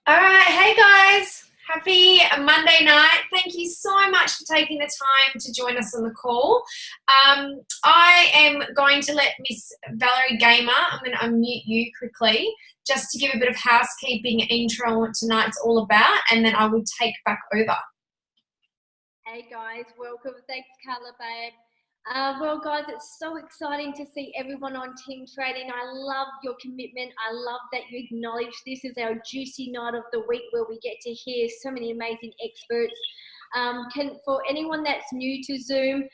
All right, hey guys, happy Monday night. Thank you so much for taking the time to join us on the call. I am going to let Miss Valerie Gamer, I'm going to unmute you quickly just to give a bit of housekeeping intro on what tonight's all about, and then I will take back over. Hey guys, welcome. Thanks, Carla, babe. Well, guys, it's so exciting to see everyone on Team Trading. I love your commitment. I love that you acknowledge this is our juicy night of the week where we get to hear so many amazing experts. For anyone that's new to Zoom,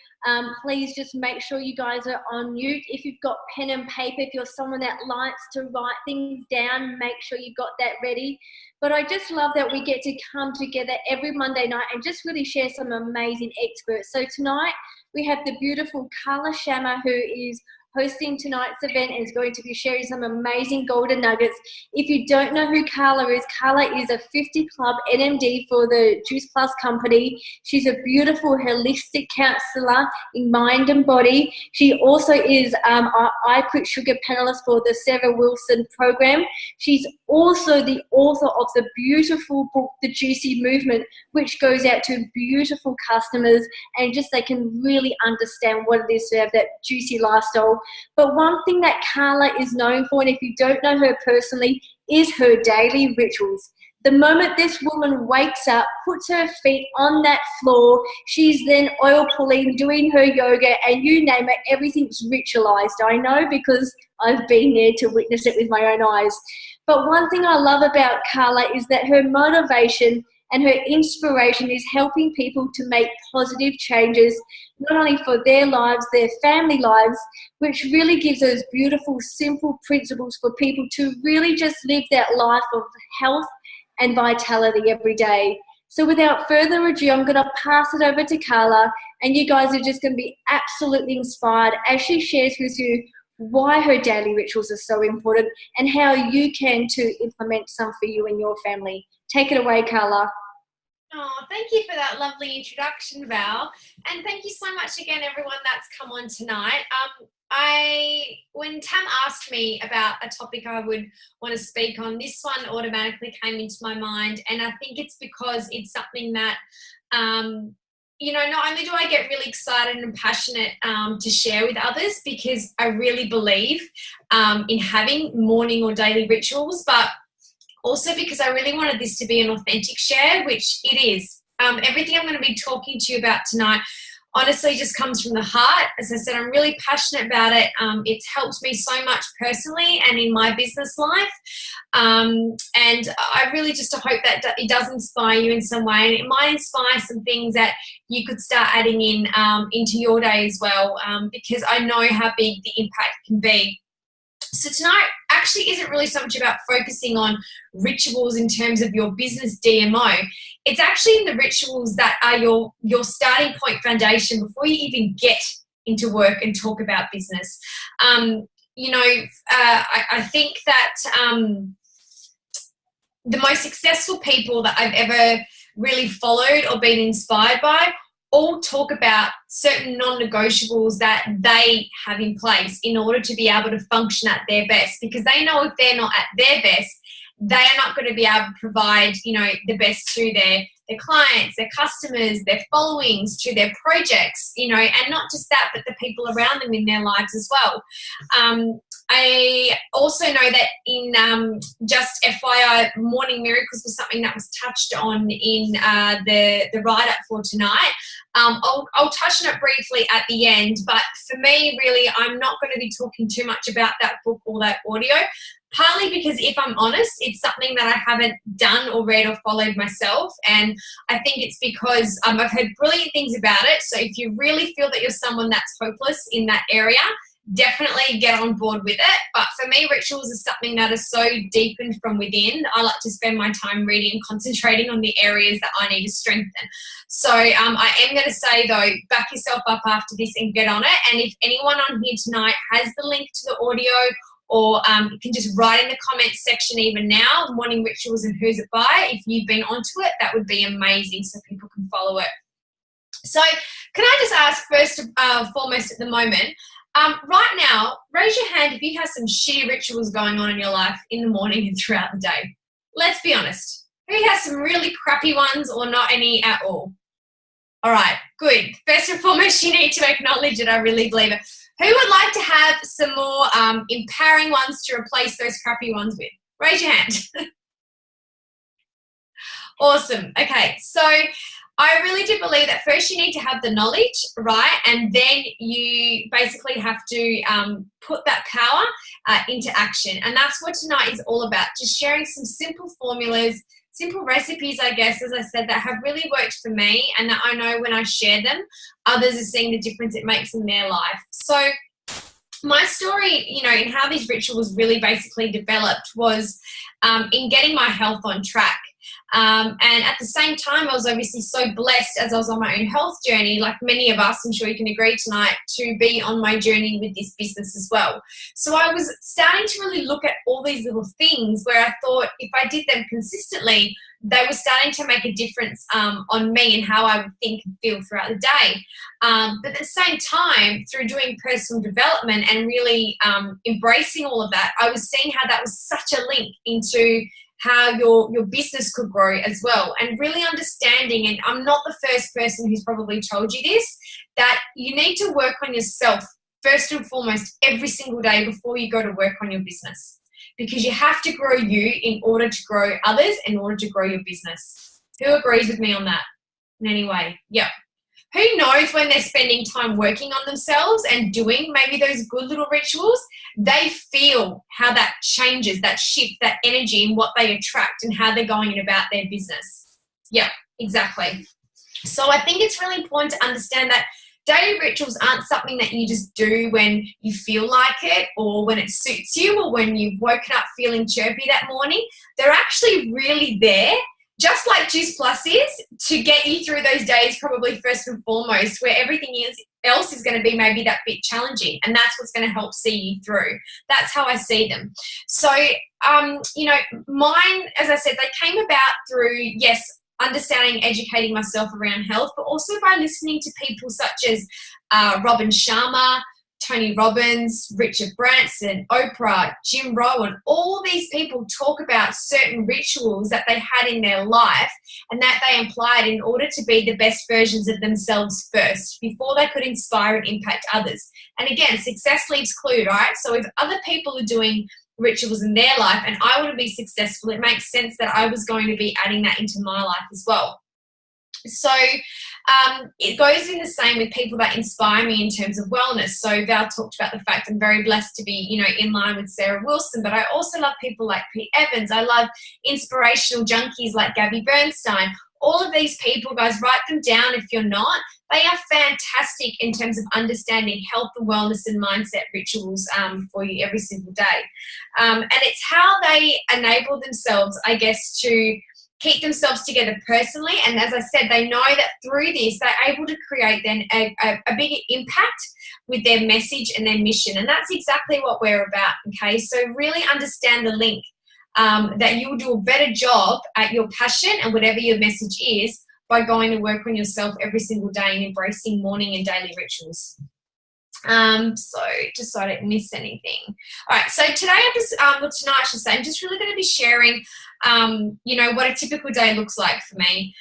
please just make sure you guys are on mute. If you've got pen and paper, if you're someone that likes to write things down, make sure you got that ready. But I just love that we get to come together every Monday night and just really share some amazing experts. So tonight we have the beautiful Carla Shammer, who is hosting tonight's event and is going to be sharing some amazing golden nuggets. If you don't know who Carla is a 50 Club NMD for the Juice Plus company. She's a beautiful holistic counselor in mind and body. She also is I Quit Sugar panelist for the Sarah Wilson program. She's also the author of the beautiful book, The Juicy Movement, which goes out to beautiful customers and just they can really understand what it is to have that juicy lifestyle. But one thing that Carla is known for, and if you don't know her personally, is her daily rituals. The moment this woman wakes up, puts her feet on that floor, she's then oil pulling, doing her yoga, and you name it, everything's ritualized. I know because I've been there to witness it with my own eyes. But one thing I love about Carla is that her motivation and her inspiration is helping people to make positive changes, not only for their lives, their family lives, which really gives those beautiful, simple principles for people to really just live that life of health and vitality every day. So without further ado, I'm going to pass it over to Carla, and you guys are just going to be absolutely inspired as she shares with you why her daily rituals are so important and how you can too implement some for you and your family. Take it away, Carla. Oh, thank you for that lovely introduction, Val. And thank you so much again, everyone that's come on tonight. When Tam asked me about a topic I would want to speak on, this one automatically came into my mind. And I think it's because it's something that, not only do I get really excited and passionate to share with others, because I really believe in having morning or daily rituals, but also because I really wanted this to be an authentic share, which it is. Everything I'm going to be talking to you about tonight honestly just comes from the heart. As I said, I'm really passionate about it. It's helped me so much personally and in my business life. And I really just hope that it does inspire you in some way, and it might inspire some things that you could start adding in into your day as well, because I know how big the impact can be. So tonight actually isn't really so much about focusing on rituals in terms of your business DMO. It's actually in the rituals that are your starting point foundation before you even get into work and talk about business. I think that the most successful people that I've ever really followed or been inspired by all talk about certain non-negotiables that they have in place in order to be able to function at their best, because they know if they're not at their best, they are not going to be able to provide, the best to their clients, their customers, their followings, to their projects, and not just that, but the people around them in their lives as well. I also know that in just FYI, morning miracles was something that was touched on in the write-up for tonight. I'll touch on it briefly at the end, but for me, really, I'm not going to be talking too much about that book or that audio, partly because, if I'm honest, it's something that I haven't done or read or followed myself, and I think it's because I've heard brilliant things about it. So if you really feel that you're someone that's hopeless in that area, definitely get on board with it. But for me, rituals is something that is so deepened from within. I like to spend my time reading and concentrating on the areas that I need to strengthen. So I am going to say, though, back yourself up after this and get on it. And if anyone on here tonight has the link to the audio, or you can just write in the comments section even now, morning rituals and who's it by. If you've been onto it, that would be amazing so people can follow it. So can I just ask first foremost at the moment, right now, raise your hand if you have some shitty rituals going on in your life in the morning and throughout the day. Let's be honest. Who has some really crappy ones or not any at all? All right, good. First and foremost, you need to acknowledge it. I really believe it. Who would like to have some more empowering ones to replace those crappy ones with? Raise your hand. Awesome. Okay, so I really do believe that first you need to have the knowledge, right? And then you basically have to put that power into action. And that's what tonight is all about, just sharing some simple formulas, simple recipes, I guess, as I said, that have really worked for me and that I know when I share them, others are seeing the difference it makes in their life. So my story, you know, in how these rituals really basically developed was in getting my health on track. And at the same time, I was obviously so blessed as I was on my own health journey, like many of us, I'm sure you can agree tonight, to be on my journey with this business as well. So I was starting to really look at all these little things where I thought if I did them consistently, they were starting to make a difference on me and how I would think and feel throughout the day. But at the same time, through doing personal development and really embracing all of that, I was seeing how that was such a link into how your business could grow as well, and really understanding, and I'm not the first person who's probably told you this, that you need to work on yourself first and foremost every single day before you go to work on your business, because you have to grow you in order to grow others, in order to grow your business. Who agrees with me on that in any way? Yeah. Who knows when they're spending time working on themselves and doing maybe those good little rituals, they feel how that changes, that shift, that energy in what they attract and how they're going about their business. Yeah, exactly. So I think it's really important to understand that daily rituals aren't something that you just do when you feel like it or when it suits you or when you've woken up feeling chirpy that morning. They're actually really there, just like Juice Plus is, to get you through those days probably first and foremost, where everything else is going to be maybe that bit challenging, and that's what's going to help see you through. That's how I see them. So, you know, mine, as I said, they came about through, yes, understanding, educating myself around health, but also by listening to people such as Robin Sharma, Tony Robbins, Richard Branson, Oprah, Jim Rohn, all these people talk about certain rituals that they had in their life and that they applied in order to be the best versions of themselves first, before they could inspire and impact others. And again, success leaves clue, right? So if other people are doing rituals in their life and I want to be successful, it makes sense that I was going to be adding that into my life as well. So it goes in the same with people that inspire me in terms of wellness. So Val talked about the fact I'm very blessed to be, you know, in line with Sarah Wilson, but I also love people like Pete Evans. I love inspirational junkies like Gabby Bernstein. All of these people, guys, write them down if you're not. They are fantastic in terms of understanding health and wellness and mindset rituals for you every single day. And it's how they enable themselves, I guess, to keep themselves together personally. And as I said, they know that through this, they're able to create then a bigger impact with their message and their mission. And that's exactly what we're about, okay? So really understand the link, that you will do a better job at your passion and whatever your message is by going to work on yourself every single day and embracing morning and daily rituals. So just so I don't miss anything. All right, so today tonight I should say, I'm just really going to be sharing, you know, what a typical day looks like for me.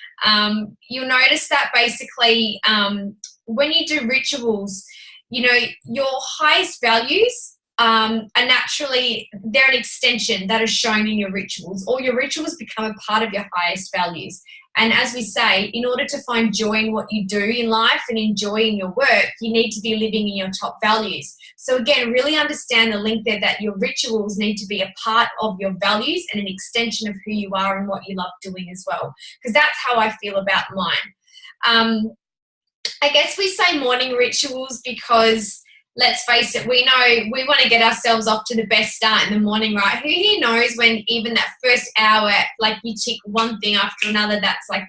You'll notice that basically when you do rituals, you know, your highest values are naturally, they're an extension that is shown in your rituals, or your rituals become a part of your highest values. And as we say, in order to find joy in what you do in life and enjoy in your work, you need to be living in your top values. So again, really understand the link there, that your rituals need to be a part of your values and an extension of who you are and what you love doing as well. Because that's how I feel about mine. I guess we say morning rituals because, let's face it, we know we want to get ourselves off to the best start in the morning, right? Who here knows when even that first hour, like you tick one thing after another that's like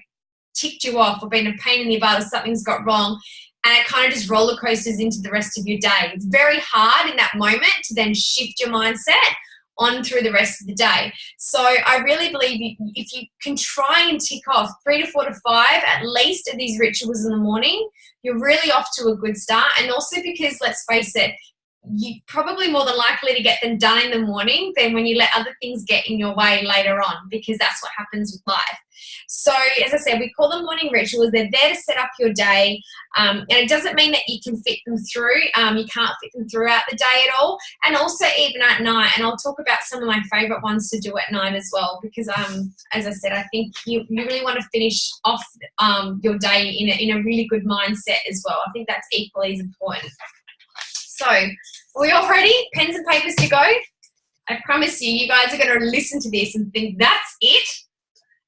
ticked you off or been a pain in the butt or something's got wrong, and it kind of just roller coasters into the rest of your day. It's very hard in that moment to then shift your mindset on through the rest of the day. So I really believe if you can try and tick off 3 to 4 to 5 at least of these rituals in the morning, you're really off to a good start. And also because, let's face it, you're probably more than likely to get them done in the morning than when you let other things get in your way later on, because that's what happens with life. So as I said, we call them morning rituals. They're there to set up your day, and it doesn't mean that you can fit them through. You can't fit them throughout the day at all, and also even at night. And I'll talk about some of my favorite ones to do at night as well, because as I said, I think you really want to finish off your day in a really good mindset as well. I think that's equally as important. So, are we all ready? Pens and papers to go? I promise you guys are going to listen to this and think, that's it?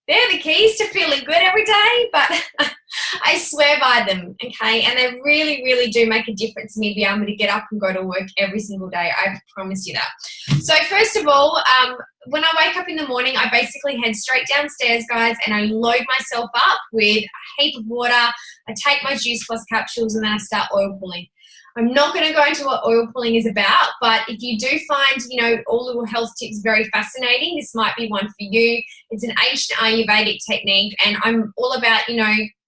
They're the keys to feeling good every day, but I swear by them, okay? And they really, really do make a difference in me being able to get up and go to work every single day. I promise you that. So first of all, when I wake up in the morning, I basically head straight downstairs, guys, and I load myself up with a heap of water. I take my Juice Plus capsules, and then I start oil pulling. I'm not going to go into what oil pulling is about, but if you do find, all little health tips very fascinating, this might be one for you. It's an ancient Ayurvedic technique, and I'm all about,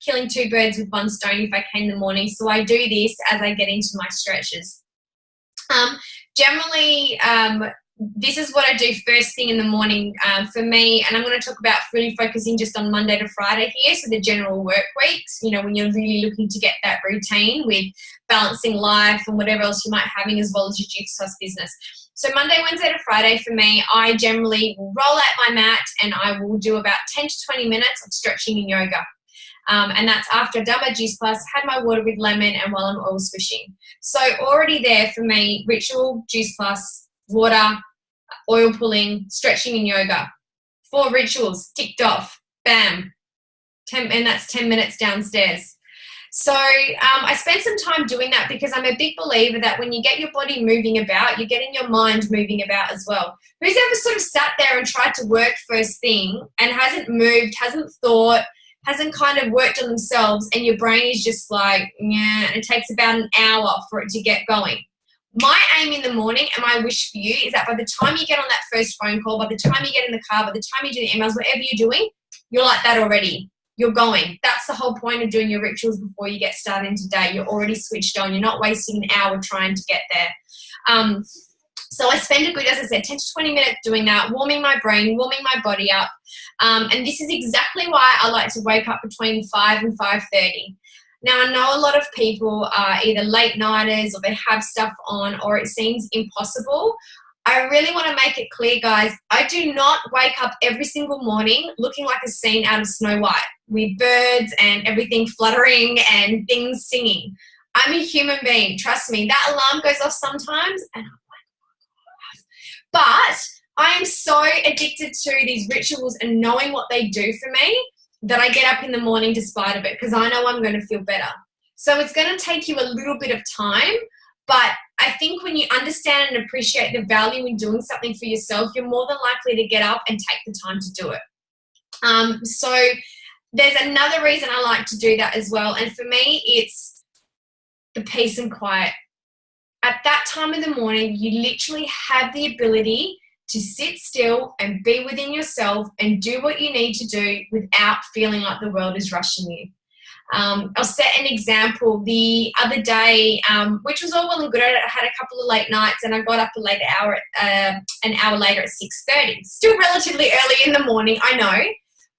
killing two birds with one stone if I can in the morning. So I do this as I get into my stretches. Generally, this is what I do first thing in the morning for me, and I'm going to talk about really focusing just on Monday to Friday here, so the general work weeks, when you're really looking to get that routine with balancing life and whatever else you might be having, as well as your Juice Plus business. So Monday, Wednesday to Friday for me, I generally will roll out my mat and I will do about 10 to 20 minutes of stretching and yoga. And that's after I've done my Juice Plus, had my water with lemon, and while I'm oil swishing. So already there for me, ritual, Juice Plus, water, oil pulling, stretching and yoga. 4 rituals ticked off. Bam. And that's 10 minutes downstairs. So I spend some time doing that because I'm a big believer that when you get your body moving about, you're getting your mind moving about as well. Who's ever sort of sat there and tried to work first thing and hasn't moved, hasn't thought, hasn't kind of worked on themselves, and your brain is just like, yeah, and it takes about an hour for it to get going? My aim in the morning, and my wish for you, is that by the time you get on that first phone call, by the time you get in the car, by the time you do the emails, whatever you're doing, you're like that already. You're going. That's the whole point of doing your rituals before you get started into day. You're already switched on. You're not wasting an hour trying to get there. So I spend a good, as I said, 10 to 20 minutes doing that, warming my brain, warming my body up. And this is exactly why I like to wake up between 5 and 5:30. Now, I know a lot of people are either late nighters or they have stuff on, or it seems impossible. I really want to make it clear, guys, I do not wake up every single morning looking like a scene out of Snow White with birds and everything fluttering and things singing. I'm a human being. Trust me, that alarm goes off sometimes and I'm like, but I am so addicted to these rituals and knowing what they do for me that I get up in the morning despite of it, because I know I'm going to feel better. So it's going to take you a little bit of time, but I think when you understand and appreciate the value in doing something for yourself, you're more than likely to get up and take the time to do it. So there's another reason I like to do that as well. And for me, it's the peace and quiet. At that time in the morning, you literally have the ability to sit still and be within yourself and do what you need to do without feeling like the world is rushing you. I'll set an example. The other day, which was all well and good, I had a couple of late nights and I got up an hour later at 6:30. Still relatively early in the morning, I know.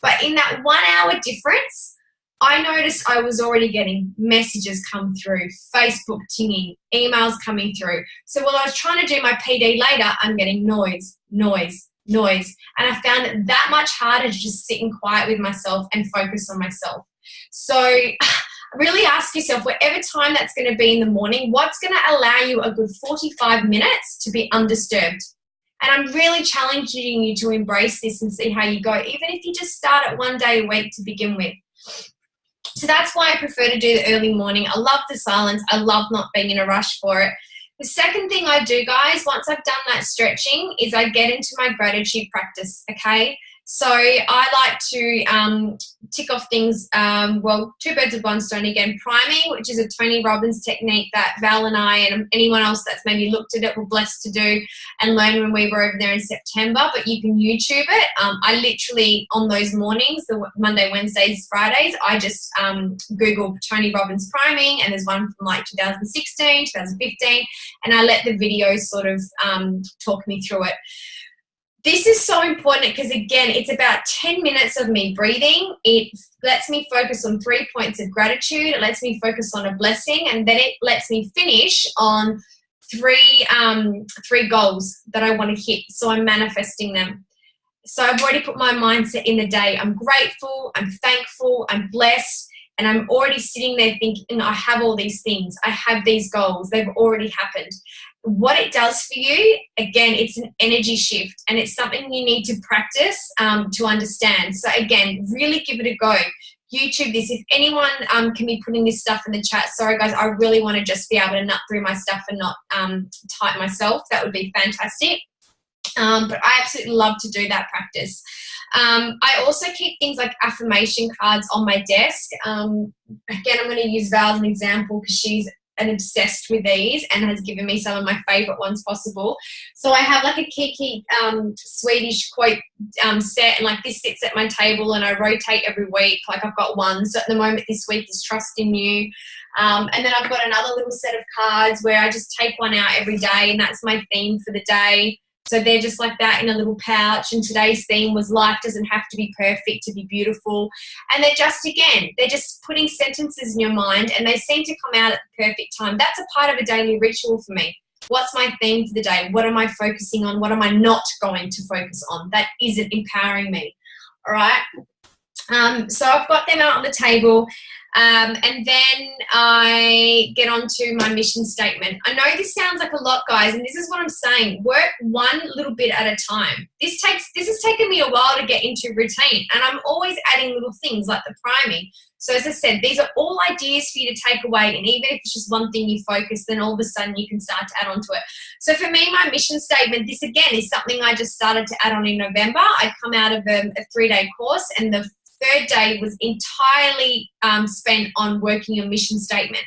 But in that 1 hour difference, I noticed I was already getting messages come through, Facebook tinging, emails coming through. So while I was trying to do my PD later, I'm getting noise. And I found it that much harder to just sit in quiet with myself and focus on myself. So really ask yourself, whatever time that's going to be in the morning, what's going to allow you a good 45 minutes to be undisturbed? And I'm really challenging you to embrace this and see how you go, even if you just start at 1 day a week to begin with. So that's why I prefer to do the early morning. I love the silence. I love not being in a rush for it. The second thing I do, guys, once I've done that stretching, is I get into my gratitude practice, okay? So I like to tick off things, well, two birds with one stone again. Priming, which is a Tony Robbins technique that Val and I and anyone else that's maybe looked at it were blessed to do and learn when we were over there in September, but you can YouTube it. I literally, on those mornings, the Monday, Wednesdays, Fridays, I just Google Tony Robbins priming, and there's one from like 2016, 2015, and I let the videos sort of talk me through it. This is so important because, again, it's about 10 minutes of me breathing. It lets me focus on 3 points of gratitude. It lets me focus on a blessing, and then it lets me finish on three goals that I want to hit. So I'm manifesting them. So I've already put my mindset in the day. I'm grateful, I'm thankful, I'm blessed, and I'm already sitting there thinking, I have all these things. I have these goals. They've already happened. What it does for you, again, it's an energy shift, and it's something you need to practice to understand. So again, really give it a go. YouTube this. If anyone can be putting this stuff in the chat, sorry guys, I really want to just be able to nut through my stuff and not type myself. That would be fantastic. But I absolutely love to do that practice. I also keep things like affirmation cards on my desk. Again, I'm going to use Val as an example because she's obsessed with these and has given me some of my favorite ones possible. So I have like a Kiki Swedish quote set, and like this sits at my table and I rotate every week. Like I've got one. So at the moment this week is trust in you. And then I've got another little set of cards where I just take one out every day, and that's my theme for the day. So they're just like that in a little pouch. And today's theme was life doesn't have to be perfect to be beautiful. And they're just putting sentences in your mind, and they seem to come out at the perfect time. That's a part of a daily ritual for me. What's my theme for the day? What am I focusing on? What am I not going to focus on? That isn't empowering me. All right. So I've got them out on the table. And then I get on to my mission statement. I know this sounds like a lot, guys, and this is what I'm saying. Work one little bit at a time. This has taken me a while to get into routine, and I'm always adding little things like the priming. So as I said, these are all ideas for you to take away, and even if it's just one thing you focus, then all of a sudden you can start to add on to it. So for me, my mission statement, this again is something I just started to add on in November. I come out of a 3-day course, and the third day was entirely spent on working your mission statement.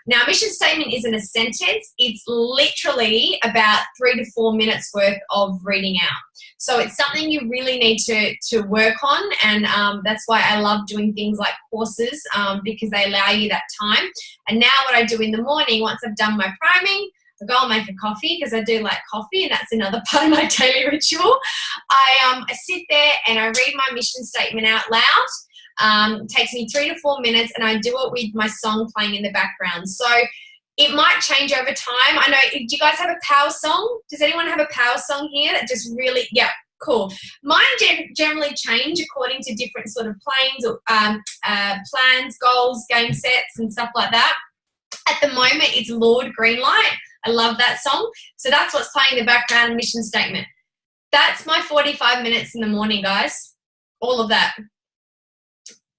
Now, mission statement isn't a sentence. It's literally about 3 to 4 minutes worth of reading out. So it's something you really need to work on, and that's why I love doing things like courses because they allow you that time. And now what I do in the morning, once I've done my priming, I go and make a coffee because I do like coffee, and that's another part of my daily ritual. I sit there and I read my mission statement out loud. It takes me 3 to 4 minutes, and I do it with my song playing in the background. So it might change over time. I know, do you guys have a power song? Does anyone have a power song here that just really, yeah, cool. Mine generally change according to different sort of plans, goals, game sets, and stuff like that. At the moment, it's Lord Greenlight. I love that song. So that's what's playing in the background, mission statement. That's my 45 minutes in the morning, guys. All of that.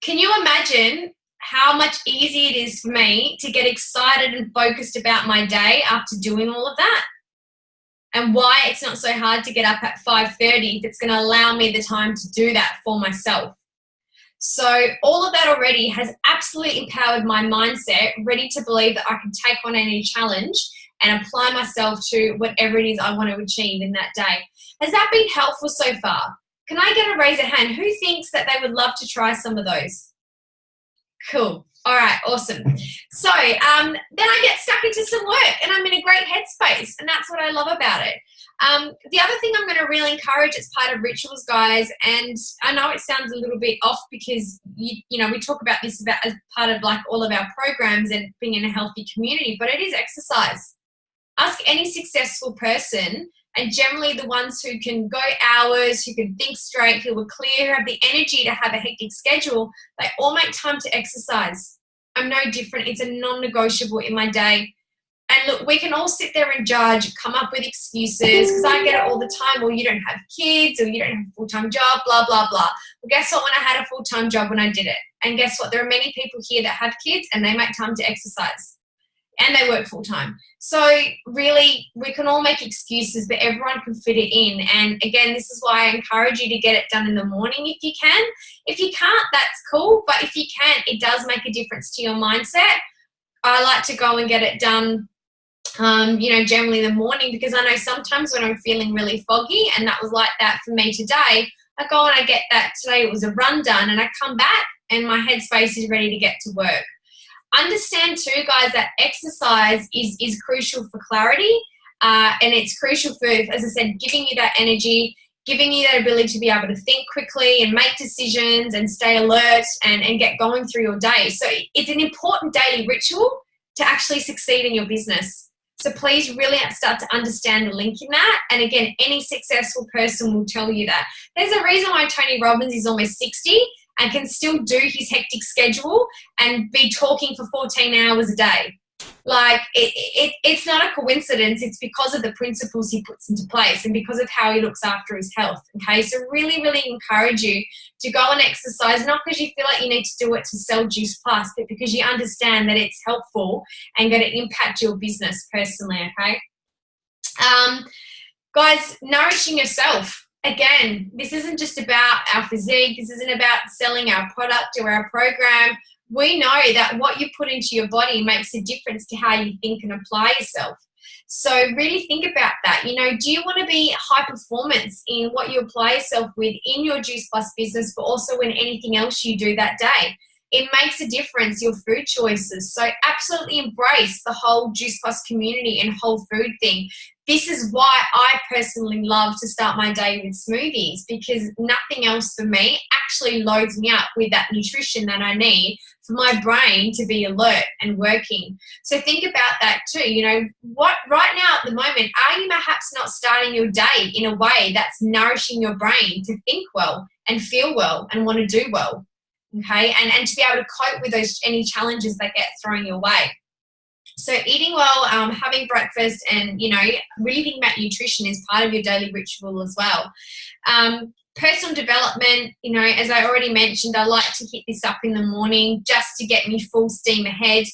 Can you imagine how much easier it is for me to get excited and focused about my day after doing all of that? And why it's not so hard to get up at 5:30 if it's going to allow me the time to do that for myself. So all of that already has absolutely empowered my mindset, ready to believe that I can take on any challenge and apply myself to whatever it is I want to achieve in that day. Has that been helpful so far? Can I get a raise of hand? Who thinks that they would love to try some of those? Cool. All right, awesome. So then I get stuck into some work, and I'm in a great headspace, and that's what I love about it. The other thing I'm going to really encourage as part of rituals, guys, and I know it sounds a little bit off because you know we talk about this as part of like all of our programs and being in a healthy community, but it is exercise. Ask any successful person, and generally the ones who can go hours, who can think straight, who are clear, who have the energy to have a hectic schedule, they all make time to exercise. I'm no different. It's a non-negotiable in my day. And look, we can all sit there and judge, come up with excuses, because I get it all the time. Well, you don't have kids, or you don't have a full-time job, blah, blah, blah. Well, guess what? When I had a full-time job, when I did it. And guess what? There are many people here that have kids, and they make time to exercise. and they work full time. So really, we can all make excuses, but everyone can fit it in. And again, this is why I encourage you to get it done in the morning if you can. If you can't, that's cool. But if you can, it does make a difference to your mindset. I like to go and get it done, generally in the morning, because I know sometimes when I'm feeling really foggy, and that was like that for me today, I go and I get that. Today it was a run done, and I come back and my headspace is ready to get to work. Understand too, guys, that exercise is crucial for clarity, and it's crucial for, as I said, giving you that energy, giving you that ability to be able to think quickly and make decisions and stay alert and get going through your day. So it's an important daily ritual to actually succeed in your business. So please really start to understand the link in that. And again, any successful person will tell you that. There's a reason why Tony Robbins is almost 60 and can still do his hectic schedule and be talking for 14 hours a day. Like, it's not a coincidence. It's because of the principles he puts into place and because of how he looks after his health, okay? So really, really encourage you to go and exercise, not because you feel like you need to do it to sell Juice Plus, but because you understand that it's helpful and going to impact your business personally, okay? Guys, nourishing yourself. Again, this isn't just about our physique. This isn't about selling our product or our program. We know that what you put into your body makes a difference to how you think and apply yourself. So really think about that. Do you want to be high performance in what you apply yourself with in your Juice Plus business, but also in anything else you do that day? It makes a difference, your food choices. So absolutely embrace the whole Juice Plus community and whole food thing. This is why I personally love to start my day with smoothies, because nothing else for me actually loads me up with that nutrition that I need for my brain to be alert and working. So think about that too. What right now at the moment, are you perhaps not starting your day in a way that's nourishing your brain to think well and feel well and want to do well? Okay, and to be able to cope with any challenges that get thrown your way. So eating well, having breakfast, and really thinking about nutrition is part of your daily ritual as well. Personal development, as I already mentioned, I like to hit this up in the morning just to get me full steam ahead.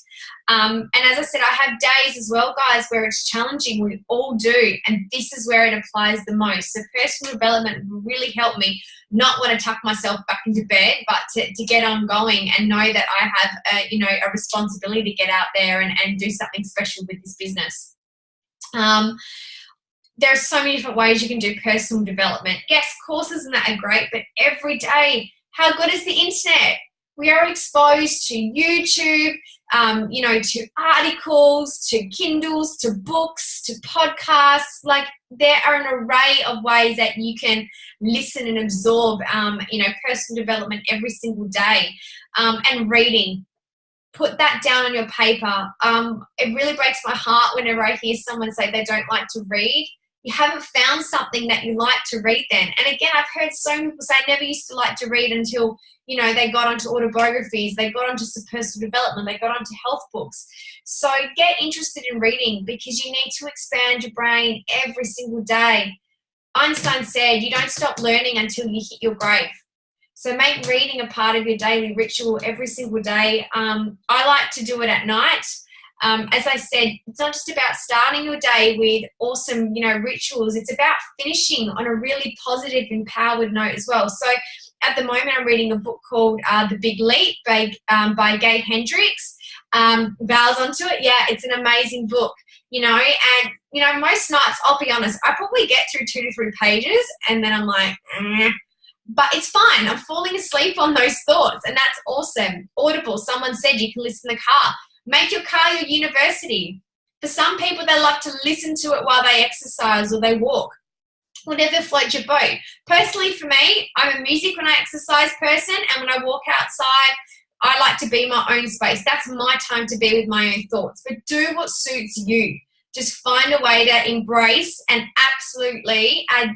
And as I said, I have days as well, guys, where it's challenging. We all do, and this is where it applies the most. So personal development will really help me not want to tuck myself back into bed, but to get on going and know that I have a responsibility to get out there and do something special with this business. There are so many different ways you can do personal development. Yes, courses and that are great, but every day, how good is the internet? We are exposed to YouTube, to articles, to Kindles, to books, to podcasts. Like, there are an array of ways that you can listen and absorb, personal development every single day. And reading. Put that down on your paper. It really breaks my heart whenever I hear someone say they don't like to read. You haven't found something that you like to read then. And again, I've heard so many people say I never used to like to read until, they got onto autobiographies, they got onto some personal development, they got onto health books. So get interested in reading, because you need to expand your brain every single day. Einstein said, you don't stop learning until you hit your grave. So make reading a part of your daily ritual every single day. I like to do it at night. As I said, it's not just about starting your day with awesome, rituals. It's about finishing on a really positive, empowered note as well. So at the moment, I'm reading a book called The Big Leap by Gay Hendricks. Vowels onto it. Yeah, it's an amazing book, and, most nights, I'll be honest, I probably get through 2 to 3 pages and then I'm like, But it's fine. I'm falling asleep on those thoughts, and that's awesome. Audible, someone said you can listen in the car. Make your car your university. For some people, they love to listen to it while they exercise or they walk. Whatever floats your boat. Personally, for me, I'm a music when I exercise person, and when I walk outside, I like to be in my own space. That's my time to be with my own thoughts. But do what suits you. Just find a way to embrace and absolutely add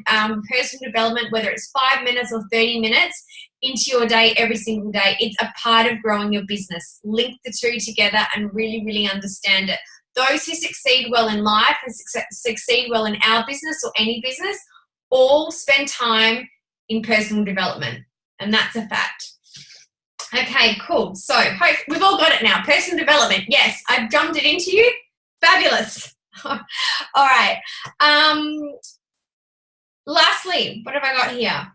personal development, whether it's 5 minutes or 30 minutes, into your day every single day. It's a part of growing your business. Link the two together and really, really understand it. Those who succeed well in life and succeed well in our business or any business all spend time in personal development, and that's a fact. Okay, cool. So we've all got it now. Personal development. Yes, I've drummed it into you. Fabulous. All right. Lastly, what have I got here?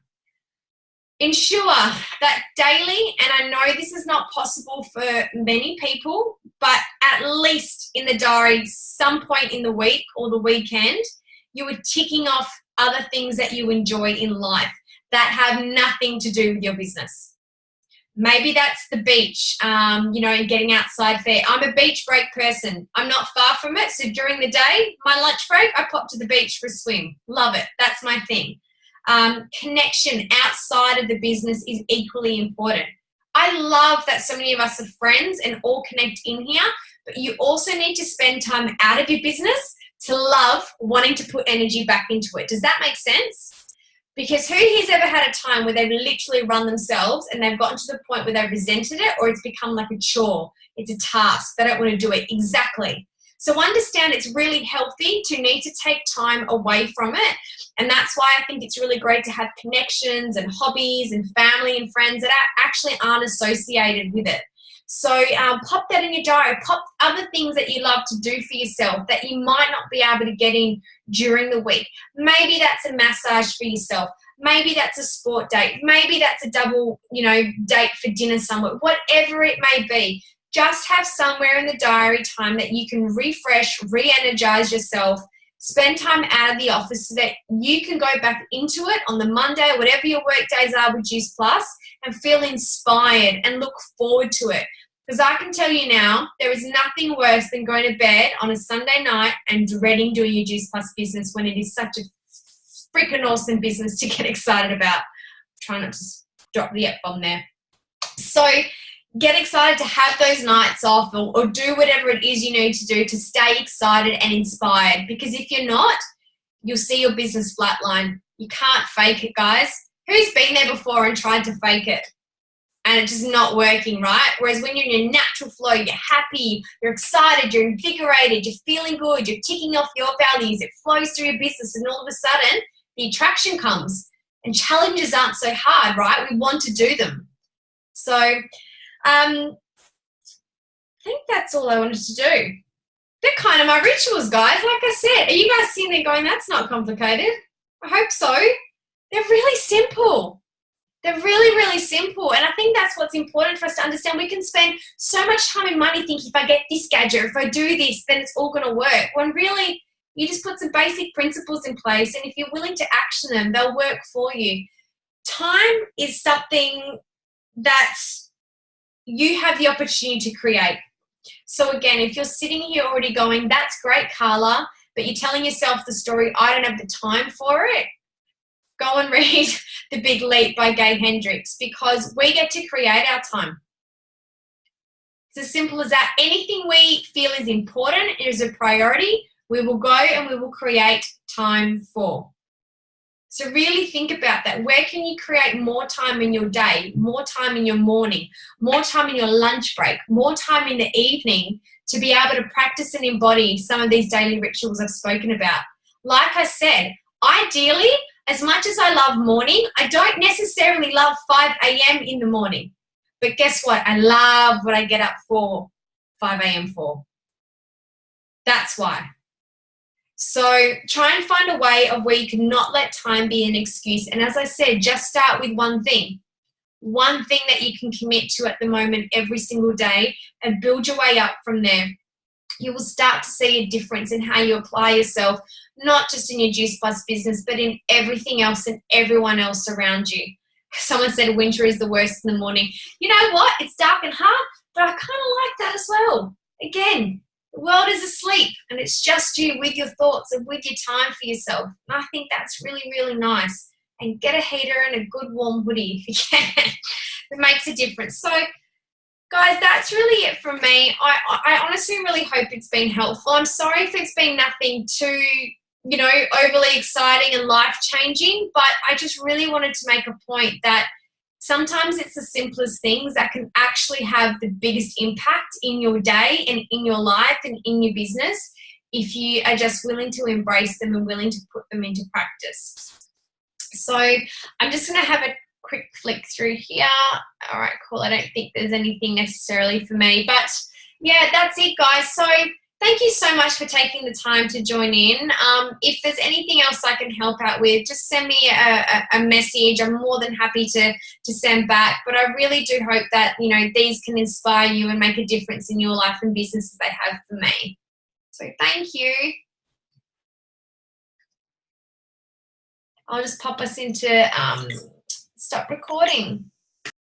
Ensure that daily, and I know this is not possible for many people, but at least in the diary, some point in the week or the weekend, you are ticking off other things that you enjoy in life that have nothing to do with your business. Maybe that's the beach, and getting outside fair. I'm a beach break person. I'm not far from it. So during the day, my lunch break, I pop to the beach for a swim. Love it. That's my thing. Connection outside of the business is equally important. I love that so many of us are friends and all connect in here, but you also need to spend time out of your business to love wanting to put energy back into it. Does that make sense? Because who here's ever had a time where they've literally run themselves and they've gotten to the point where they've resented it, or it's become like a chore, it's a task, they don't want to do it? Exactly. So understand it's really healthy to need to take time away from it. And that's why I think it's really great to have connections and hobbies and family and friends that actually aren't associated with it. So pop that in your diary. Pop other things that you love to do for yourself that you might not be able to get in during the week. Maybe that's a massage for yourself. Maybe that's a sport date. Maybe that's a double, date for dinner somewhere. Whatever it may be, just have somewhere in the diary time that you can refresh, re-energize yourself, spend time out of the office so that you can go back into it on the Monday, whatever your work days are with Juice Plus, and feel inspired and look forward to it. Because I can tell you now, there is nothing worse than going to bed on a Sunday night and dreading doing your Juice Plus business when it is such a freaking awesome business to get excited about. Try not to drop the F-bomb there. So get excited to have those nights off, or do whatever it is you need to do to stay excited and inspired. Because if you're not, you'll see your business flatline. You can't fake it, guys. Who's been there before and tried to fake it and it's just not working, right? Whereas when you're in your natural flow, you're happy, you're excited, you're invigorated, you're feeling good, you're ticking off your values, it flows through your business, and all of a sudden the attraction comes and challenges aren't so hard, right? We want to do them. So I think that's all I wanted to do. They're kind of my rituals, guys. Like I said, are you guys sitting there going, that's not complicated? I hope so. They're really simple. They're really, really simple. And I think that's what's important for us to understand. We can spend so much time and money thinking, if I get this gadget, if I do this, then it's all going to work. When really, you just put some basic principles in place, and if you're willing to action them, they'll work for you. Time is something that you have the opportunity to create. So again, if you're sitting here already going, that's great, Carla, but you're telling yourself the story, I don't have the time for it, go and read The Big Leap by Gay Hendricks, because we get to create our time. It's as simple as that. Anything we feel is important, is a priority, we will go and we will create time for. So really think about that. Where can you create more time in your day, more time in your morning, more time in your lunch break, more time in the evening to be able to practice and embody some of these daily rituals I've spoken about? Like I said, ideally, as much as I love morning, I don't necessarily love 5 a.m. in the morning. But guess what? I love what I get up for 5 a.m. for. That's why. So try and find a way of where you can not let time be an excuse. And as I said, just start with one thing that you can commit to at the moment every single day, and build your way up from there. You will start to see a difference in how you apply yourself, not just in your Juice Plus business, but in everything else and everyone else around you. Someone said winter is the worst in the morning. You know what? It's dark and hard, but I kind of like that as well. Again, the world is asleep and it's just you with your thoughts and with your time for yourself. And I think that's really, really nice. And get a heater and a good warm hoodie if you can. It makes a difference. So, guys, that's really it from me. I honestly really hope it's been helpful. I'm sorry if it's been nothing too, overly exciting and life-changing, but I just really wanted to make a point that sometimes it's the simplest things that can actually have the biggest impact in your day and in your life and in your business if you are just willing to embrace them and willing to put them into practice. So I'm just going to have a quick flick through here. All right, cool. I don't think there's anything necessarily for me, but yeah, that's it, guys. So thank you so much for taking the time to join in. If there's anything else I can help out with, just send me a message. I'm more than happy to send back. But I really do hope that, you know, these can inspire you and make a difference in your life and business as they have for me. So thank you. I'll just pop us into stop recording.